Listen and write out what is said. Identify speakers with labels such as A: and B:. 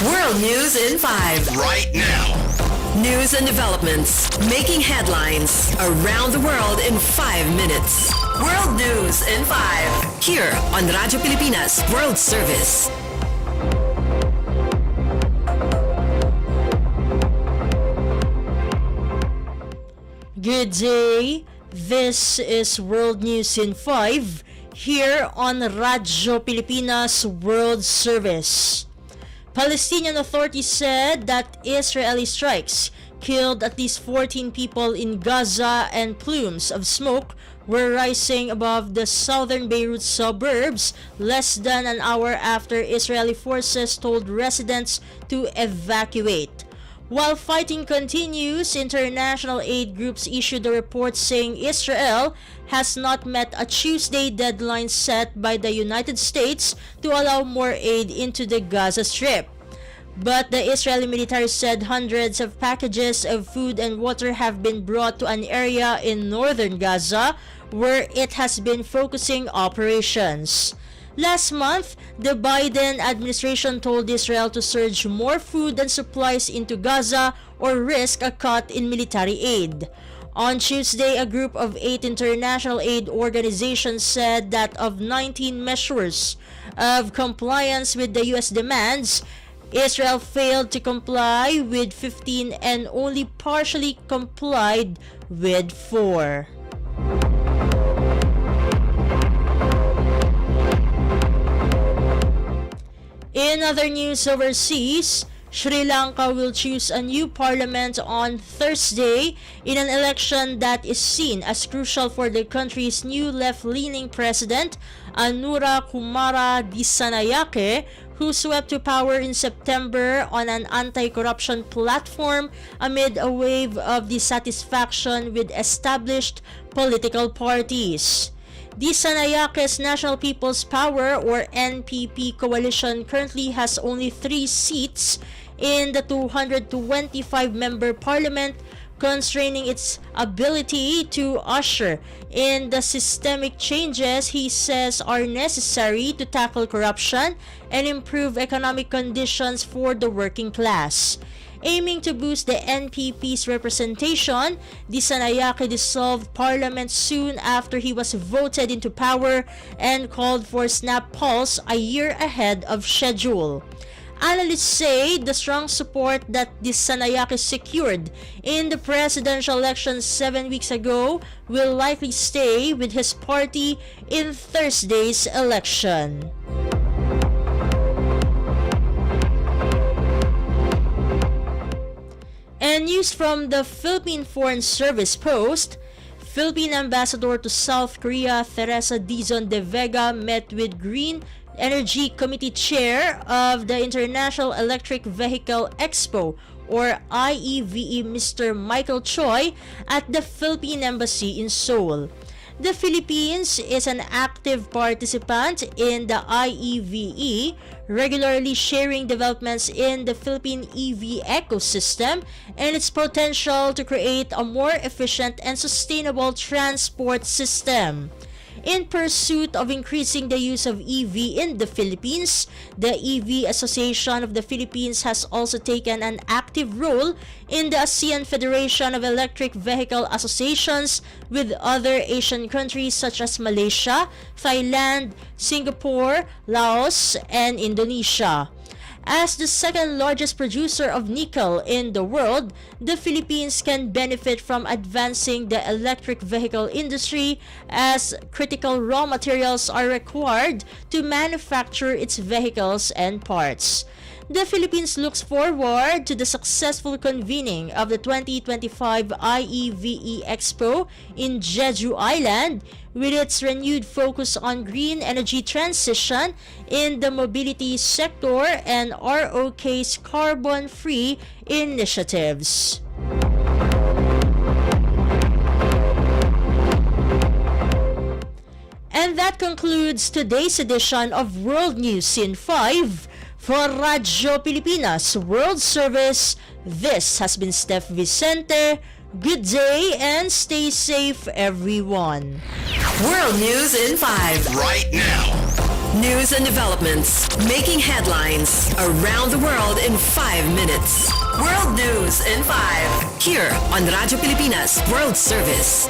A: World News in 5.
B: Right now.
A: News and developments making headlines around the world in 5 minutes. World News in 5. Here on Radyo Pilipinas World Service.
C: Good day. This is World News in 5 here on Radyo Pilipinas World Service. Palestinian authorities said that Israeli strikes killed at least 14 people in Gaza and plumes of smoke were rising above the southern Beirut suburbs less than an hour after Israeli forces told residents to evacuate. While fighting continues, international aid groups issued a report saying Israel has not met a Tuesday deadline set by the United States to allow more aid into the Gaza Strip. But the Israeli military said hundreds of packages of food and water have been brought to an area in northern Gaza where it has been focusing operations. Last month, the Biden administration told Israel to surge more food and supplies into Gaza or risk a cut in military aid. On Tuesday, a group of 8 international aid organizations said that of 19 measures of compliance with the U.S. demands, Israel failed to comply with 15 and only partially complied with 4. In other news overseas, Sri Lanka will choose a new parliament on Thursday in an election that is seen as crucial for the country's new left-leaning president, Anura Kumara Dissanayake, who swept to power in September on an anti-corruption platform amid a wave of dissatisfaction with established political parties. Disanayake's National People's Power or NPP coalition currently has only 3 seats in the 225-member parliament, constraining its ability to usher in the systemic changes he says are necessary to tackle corruption and improve economic conditions for the working class. Aiming to boost the NPP's representation, Dissanayake dissolved parliament soon after he was voted into power and called for snap polls a year ahead of schedule. Analysts say the strong support that Dissanayake secured in the presidential election 7 weeks ago will likely stay with his party in Thursday's election. And news from the Philippine Foreign Service Post, Philippine Ambassador to South Korea Teresa Dizon de Vega met with Green Energy Committee Chair of the International Electric Vehicle Expo or IEVE Mr. Michael Choi at the Philippine Embassy in Seoul. The Philippines is an active participant in the IEVE, regularly sharing developments in the Philippine EV ecosystem and its potential to create a more efficient and sustainable transport system. In pursuit of increasing the use of EV in the Philippines, the EV Association of the Philippines has also taken an active role in the ASEAN Federation of Electric Vehicle Associations with other Asian countries such as Malaysia, Thailand, Singapore, Laos, and Indonesia. As the second largest producer of nickel in the world, the Philippines can benefit from advancing the electric vehicle industry as critical raw materials are required to manufacture its vehicles and parts. The Philippines looks forward to the successful convening of the 2025 IEVE Expo in Jeju Island with its renewed focus on green energy transition in the mobility sector and ROK's carbon-free initiatives. And that concludes today's edition of World News in 5. For Radyo Pilipinas World Service, this has been Steph Vicente. Good day and stay safe, everyone.
A: World News in 5.
B: Right now.
A: News and developments. Making headlines. Around the world in 5 minutes. World News in 5. Here on Radyo Pilipinas World Service.